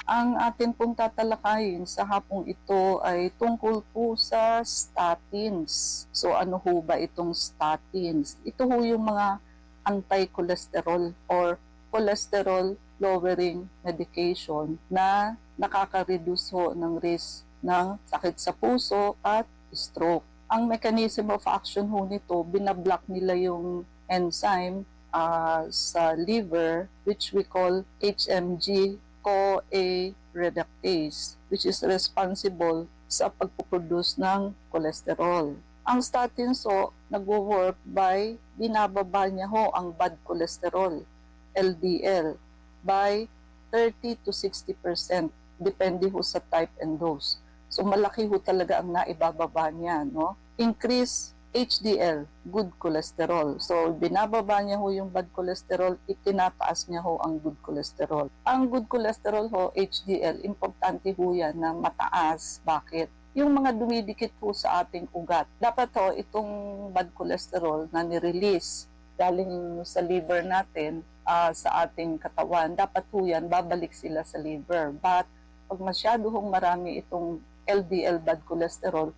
Ang atin pong tatalakayin sa hapong ito ay tungkol po sa statins. So ano ho ba itong statins? Ito ho yung mga anti-cholesterol or cholesterol lowering medication na nakaka-reduce ho ng risk ng sakit sa puso at stroke. Ang mechanism of action ho nito, binablock nila yung enzyme sa liver which we call HMG CoA reductase, which is responsible sa pagpuproduce ng cholesterol. Ang statins ho, nagwo-work by binababa niya ho ang bad cholesterol, LDL, by 30 to 60%, depende ho sa type and dose. So malaki ho talaga ang naibababa niya, no? Increase HDL, good cholesterol. So, binababa niya ho yung bad cholesterol, itinataas niya ho ang good cholesterol. Ang good cholesterol ho, HDL, importante ho yan na mataas. Bakit? Yung mga dumidikit ho sa ating ugat. Dapat ho, itong bad cholesterol na nirelease galing sa liver natin, sa ating katawan, dapat ho yan, babalik sila sa liver. But, pag masyado hong marami itong LDL bad cholesterol,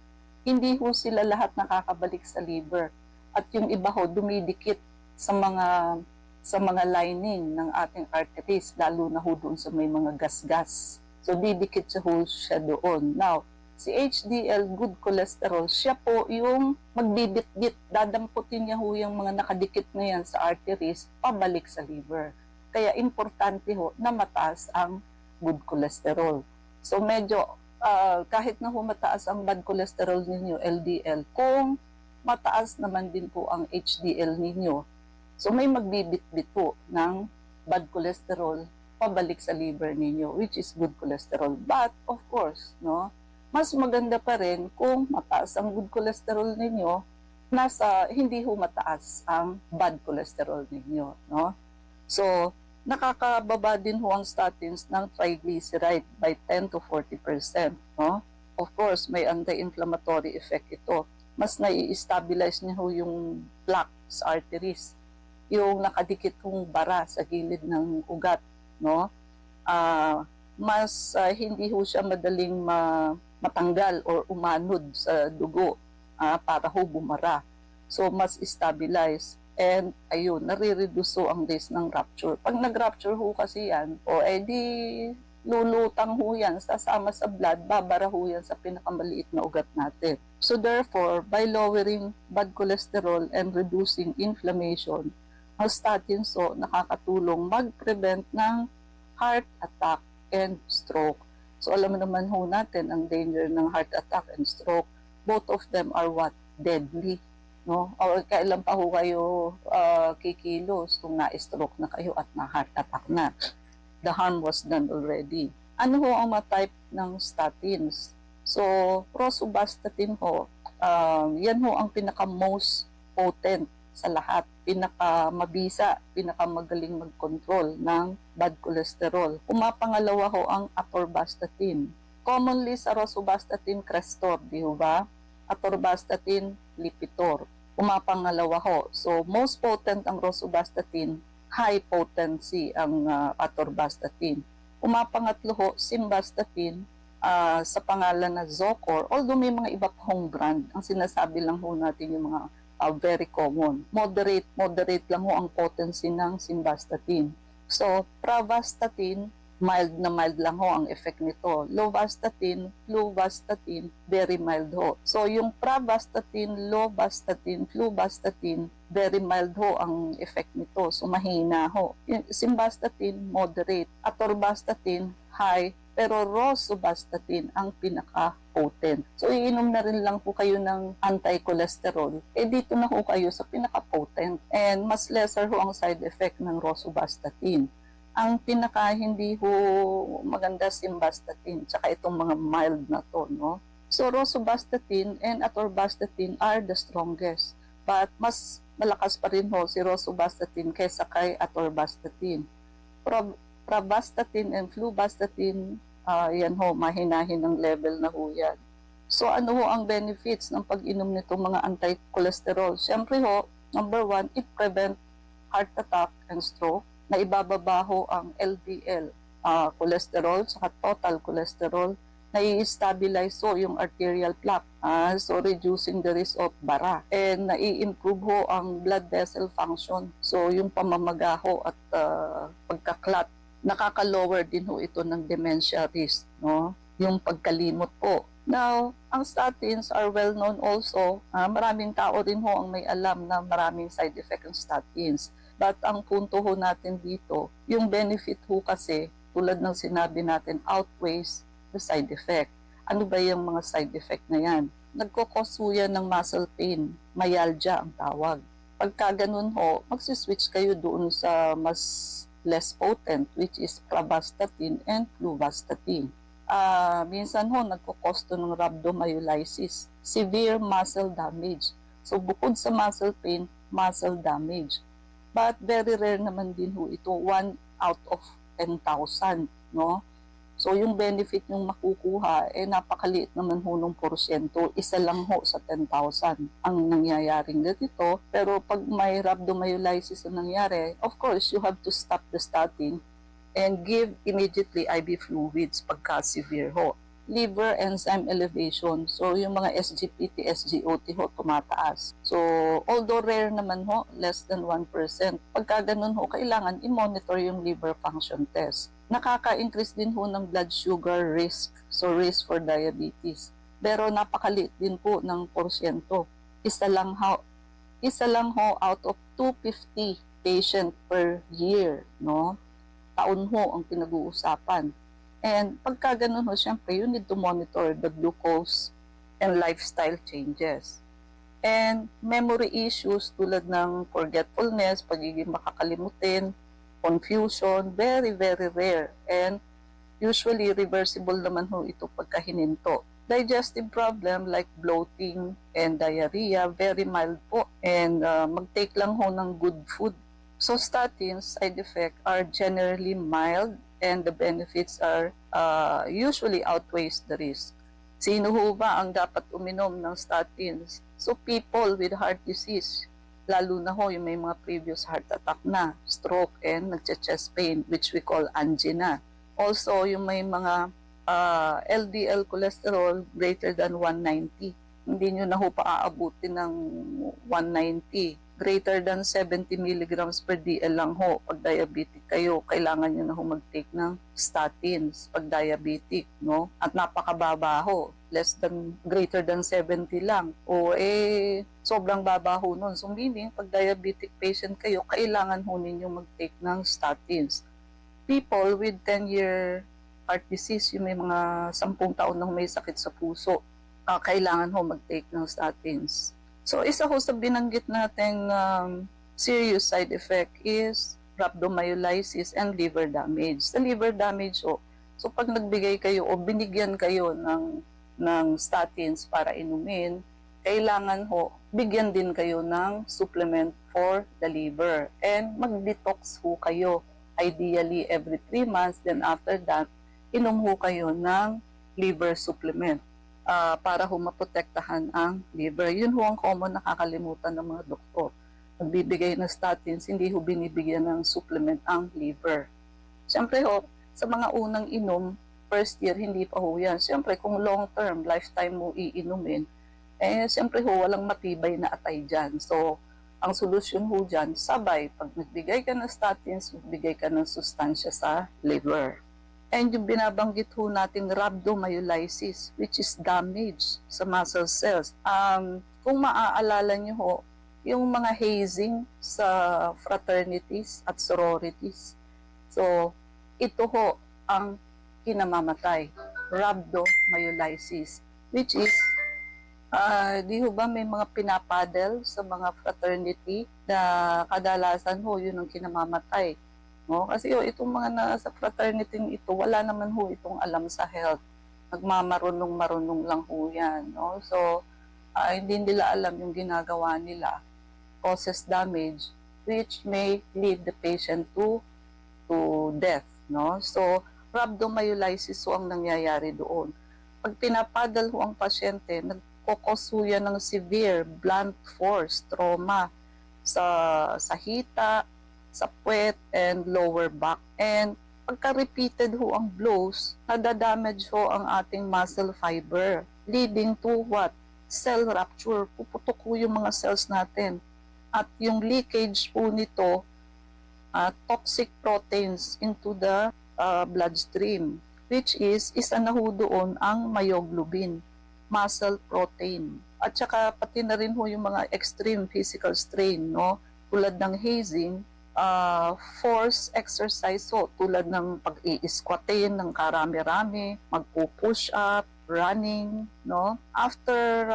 hindi ho sila lahat nakakabalik sa liver. At yung iba ho, dumidikit sa mga lining ng ating arteries, lalo na ho doon sa may mga gas-gas. So, didikit siya doon. Now, si HDL, good cholesterol, siya po yung magbibit-bit, dadamputin niya ho yung mga nakadikit na yan sa arteries, pabalik sa liver. Kaya importante ho na mataas ang good cholesterol. So, medyo kahit na mataas ang bad cholesterol ninyo, LDL, kung mataas naman din po ang HDL ninyo, so may magbibit-bit po ng bad cholesterol pabalik sa liver ninyo, which is good cholesterol. But, of course, no, mas maganda pa rin kung mataas ang good cholesterol ninyo, hindi ho mataas ang bad cholesterol ninyo, no? So, nakakababa din ho ang statins ng triglyceride by 10 to 40%. No? Of course, may anti-inflammatory effect ito. Mas nai-stabilize niya ho yung plaque sa arteries, yung nakadikit hong bara sa gilid ng ugat. No? Hindi ho siya madaling matanggal or umanod sa dugo para ho bumara. So, mas stabilize. And ayun, nare-reduce ang risk ng rupture. Pag nag-rupture ho kasi yan, edi lulutang ho yan, sasama sa blood, babara ho yan sa pinakamaliit na ugat natin. So therefore, by lowering bad cholesterol and reducing inflammation, ang statins ho nakakatulong mag-prevent ng heart attack and stroke. So alam naman ho natin ang danger ng heart attack and stroke. Both of them are what? Deadly. No? O kailan pa ho kayo kikilos kung na-stroke na kayo at na-heart attack na. The harm was done already. Ano ho ang mga type ng statins? So, rosuvastatin ho, yan ho ang pinaka-most potent sa lahat. Pinakamabisa, pinakamagaling mag-control ng bad cholesterol. Pumapangalawa ho ang atorvastatin. Commonly sa rosuvastatin, Crestor, di ho ba? Atorvastatin, Lipitor. Pumapangalawa ho. So, most potent ang rosuvastatin, high potency ang atorvastatin. Pumapangatlo ho, simvastatin, sa pangalan na Zocor, although may mga iba pang brand, ang sinasabi lang ho natin yung mga very common. Moderate lang ho ang potency ng simvastatin. So, pravastatin, mild na mild lang ho ang effect nito. Lovastatin, fluvastatin, very mild ho. So, yung pravastatin, lovastatin, fluvastatin, very mild ho ang effect nito. So, mahina ho. Yung simvastatin, moderate. Atorvastatin, high. Pero rosuvastatin ang pinaka-potent. So, iinom na rin lang po kayo ng anti-cholesterol. Dito na ho kayo sa pinaka-potent. And mas lesser ho ang side effect ng rosuvastatin. Ang pinaka hindi ho maganda simvastatin, tsaka itong mga mild na to, no? So, rosuvastatin and atorvastatin are the strongest. But mas malakas pa rin ho si rosuvastatin kaysa kay atorvastatin. Pravastatin and fluvastatin, yan ho, mahinahin ang level na ho yan. So, ano ho ang benefits ng pag-inom nitong mga anti-cholesterol? Siyempre ho, number 1, it prevent heart attack and stroke. Na ibababa ho ang LDL, cholesterol, saka total cholesterol, nai-stabilize so yung arterial plaque, so reducing the risk of bara, and nai-improve ho ang blood vessel function. So yung pamamaga ho at pagkaklat, nakaka-lower din ho ito ng dementia risk, no? Yung pagkalimot po. Now, ang statins are well known also. Maraming tao din ho ang may alam na maraming side effect ng statins. But ang punto ho natin dito, yung benefit ho kasi, tulad ng sinabi natin, outweighs the side effect. Ano ba yung mga side effect na yan? Nagkokos ho yan ng muscle pain, myalgia ang tawag. Pagka ganun ho, magsiswitch kayo doon sa mas less potent, which is pravastatin and fluvastatin. Minsan ho, nagkokos to ng rhabdomyolysis, severe muscle damage. So bukod sa muscle pain, muscle damage. But very rare naman din ho ito, 1 out of 10,000, no? So yung benefit yung makukuha, napakaliit naman ho ng porsyento, isa lang ho sa 10,000 ang nangyayaring ganito. Pero pag may rhabdomyolysis na nangyari, of course, you have to stop the statin and give immediately IV fluids pagka severe ho. Liver enzyme elevation. So, yung mga SGPT, SGOT ho, tumataas. So, although rare naman ho, less than 1%, pagka ganun ho, kailangan i-monitor yung liver function test. Nakaka-increase din ho ng blood sugar risk. So, risk for diabetes. Pero napakaliit din po ng porsyento. Isa lang ho out of 250 patient per year, no? Taon ho ang pinag-uusapan. And pagka ganun ho, syempre, you need to monitor the glucose and lifestyle changes. And memory issues tulad ng forgetfulness, pagiging makakalimutin, confusion, very, very rare. And usually reversible naman ho ito pagka hininto. Digestive problem like bloating and diarrhea, very mild po. And mag-take lang ho ng good food. So statins side effect are generally mild and the benefits are usually outweighs the risk. Sino ho ba ang dapat uminom ng statins? So people with heart disease, lalo na ho yung may mga previous heart attack na, stroke and nagche-chest pain, which we call angina. Also yung may mga LDL cholesterol greater than 190. Hindi nyo na ho paaabutin ng 190. Greater than 70 milligrams per DL lang ho. Pag diabetic kayo, kailangan nyo na ho mag-take ng statins pag diabetic, no? At napakababa ho. Greater than 70 lang. Sobrang baba ho nun. So meaning, pag diabetic patient kayo, kailangan ho ninyo mag-take ng statins. People with 10-year heart disease, yung may mga 10 taon nang may sakit sa puso, kailangan ho mag-take ng statins. So, isa ho sa binanggit natin serious side effect is rhabdomyolysis and liver damage. Sa liver damage ho, so pag nagbigay kayo o binigyan kayo ng statins para inumin, kailangan ho, bigyan din kayo ng supplement for the liver. And mag-detox ho kayo, ideally every 3 months, then after that, inom ho kayo ng liver supplement. Para ho maprotektahan ang liver. Yun ho ang common nakakalimutan ng mga doktor. Nagbibigay ng statins, hindi ho binibigyan ng supplement ang liver. Siyempre ho, sa mga unang inom, first year, hindi pa ho yan. Siyempre, kung long term, lifetime mo iinumin, siyempre ho, walang matibay na atay dyan. So, ang solusyon ho dyan, sabay, pag nagbigay ka ng statins, magbigay ka ng sustansya sa liver. And yung binabanggit ho nating rhabdomyolysis, which is damage sa muscle cells. Kung maaalala nyo ho, yung mga hazing sa fraternities at sororities. So, ito ho ang kinamamatay, rhabdomyolysis, which is, di ho ba may mga pinapadel sa mga fraternity na kadalasan ho, yun ang kinamamatay. No? Kasi itong mga nasa fraternity ito, wala naman ho itong alam sa health. Nagmamarunong-marunong lang ho yan. No? So, hindi nila alam yung ginagawa nila. Causes damage, which may lead the patient to death. No? So, rhabdomyolysis ho ang nangyayari doon. Pag pinapadal ho ang pasyente, nagkokos ho yan ng severe blunt force trauma sa hita, sa puwet and lower back. And Pagka repeated ho ang blows, nadadamage ho ang ating muscle fiber, leading to what? Cell rupture. Puputok ho yung mga cells natin. At yung leakage po nito, toxic proteins into the bloodstream, which is isa na ho doon ang myoglobin, muscle protein. At saka pati na rin ho yung mga extreme physical strain, no? Tulad ng hazing, force exercise ho, tulad ng pag-i-squatin ng karami-rami, magpo-push up, running, no? After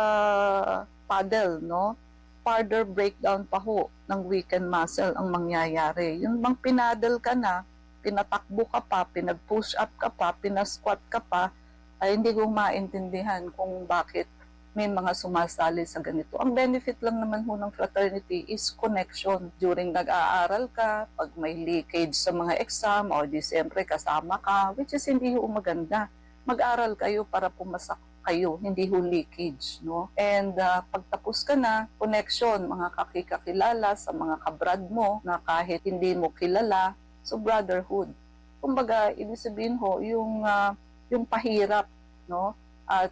paddle, no? Further breakdown pa ho ng weakened muscle ang mangyayari. Yung bang pinadal ka na, pinatakbo ka pa, pinag-push up ka pa, pinasquat ka pa, ay hindi ko maintindihan kung bakit may mga sumasali sa ganito. Ang benefit lang naman ho ng fraternity is connection. During nag-aaral ka, pag may leakage sa mga exam, o di siyempre kasama ka, which is hindi ho maganda. Mag-aral kayo para pumasak kayo, hindi ho leakage, no? And pagtapos ka na, connection, mga kakilala sa mga kabrad mo na kahit hindi mo kilala, so brotherhood. Kumbaga, ibig sabihin ho, yung pahirap, no? At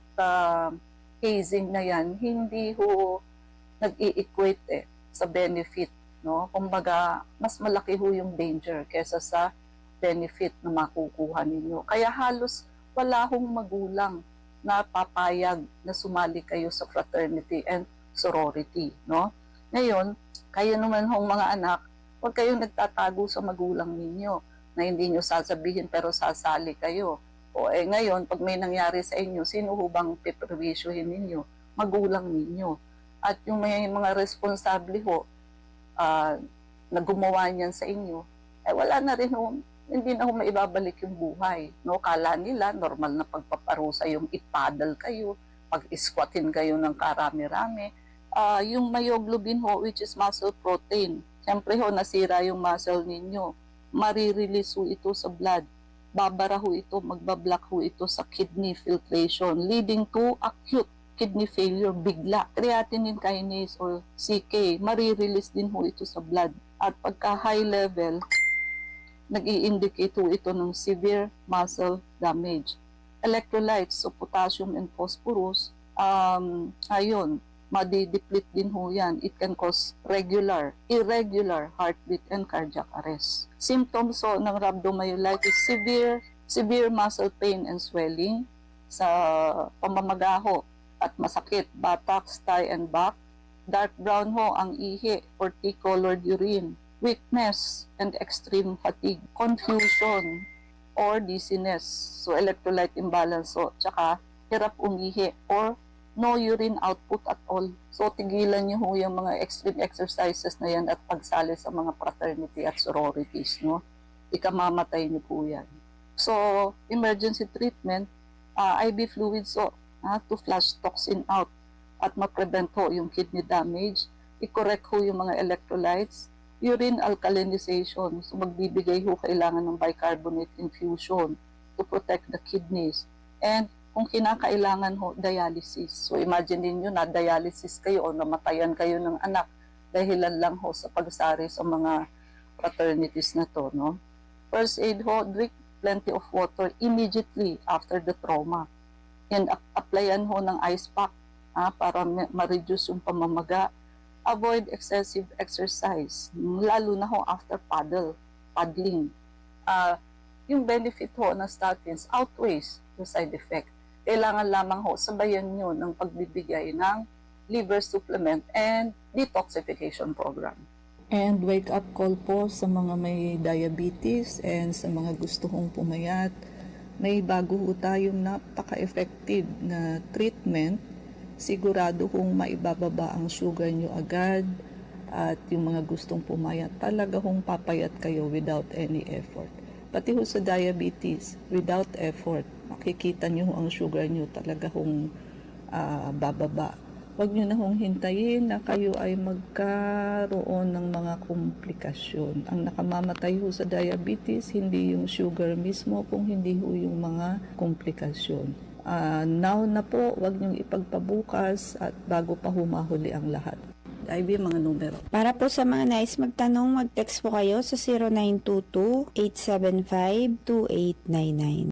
hazing na yan, hindi ho nag-i-equate sa benefit, no? Kumbaga, mas malaki ho yung danger kesa sa benefit na makukuha ninyo. Kaya halos wala hong magulang na papayag na sumali kayo sa fraternity and sorority, no? Ngayon, kayo naman hong mga anak, huwag kayong nagtatago sa magulang ninyo na hindi nyo sasabihin pero sasali kayo. O ngayon, pag may nangyari sa inyo, sino ho bang piperwisyuhin ninyo? Magulang ninyo. At yung may mga responsable ho na gumawa niyan sa inyo, wala na rin ho, hindi na ho maibabalik yung buhay. No? Kala nila, normal na pagpaparusa yung ipadal kayo, pag-squatin kayo ng karami-rami. Yung myoglobin ho, which is muscle protein, siyempre ho, nasira yung muscle ninyo. Marirelease ho ito sa blood. Babara ho ito, magbablock ho ito sa kidney filtration, leading to acute kidney failure bigla. Creatinine kinase or CK, marirelease din ho ito sa blood. At pagka high level, nag-i-indicate ho ito ng severe muscle damage. Electrolytes, so potassium and phosphorus, ayun, madi-deplete din ho yan. It can cause regular, irregular heartbeat and cardiac arrest. Symptoms so, ng rhabdomyolysis, severe muscle pain and swelling sa pamamagaho at masakit, buttocks, thigh and back. Dark brown ho ang ihi or tea-colored urine. Weakness and extreme fatigue, confusion or dizziness, so electrolyte imbalance, so tsaka hirap umihi or no urine output at all. So tigilan niyo ho yung mga extreme exercises na yan at pagsali sa mga fraternity at sororities, no? Ikamamatay niyo po yan. So emergency treatment, IV fluid so to flush toxin out at ma-prevent ho yung kidney damage, i-correct ho yung mga electrolytes, urine alkalinization, so magbibigay ho kailangan ng bicarbonate infusion to protect the kidneys. And kung kinakailangan ho, dialysis. So imagine niyo na dialysis kayo o namatayan kayo ng anak dahilan lang ho sa pagsari sa mga fraternities na to, no? First aid ho, drink plenty of water immediately after the trauma. And applyan ho ng ice pack para ma-reduce yung pamamaga. Avoid excessive exercise, lalo na ho after paddling. Yung benefit ho ng statins outweighs the side effect. Kailangan lamang ho sabayan nyo ng pagbibigay ng liver supplement and detoxification program. And wake up call po sa mga may diabetes and sa mga gusto kong pumayat. May bago ho tayong napaka-effective na treatment. Sigurado kung maibababa ang sugar nyo agad at yung mga gustong pumayat, talaga kung papayat kayo without any effort. Pati ho sa diabetes, without effort, makikita nyo ang sugar nyo talaga kung bababa. Huwag nyo na hong hintayin na kayo ay magkaroon ng mga komplikasyon. Ang nakamamatay ho sa diabetes, hindi yung sugar mismo, kung hindi ho yung mga komplikasyon. Now na po, huwag niyong ipagpabukas at bago pa humahuli ang lahat. IB, mga numero. Para po sa mga nais magtanong, mag-text po kayo sa 0922-875-2899.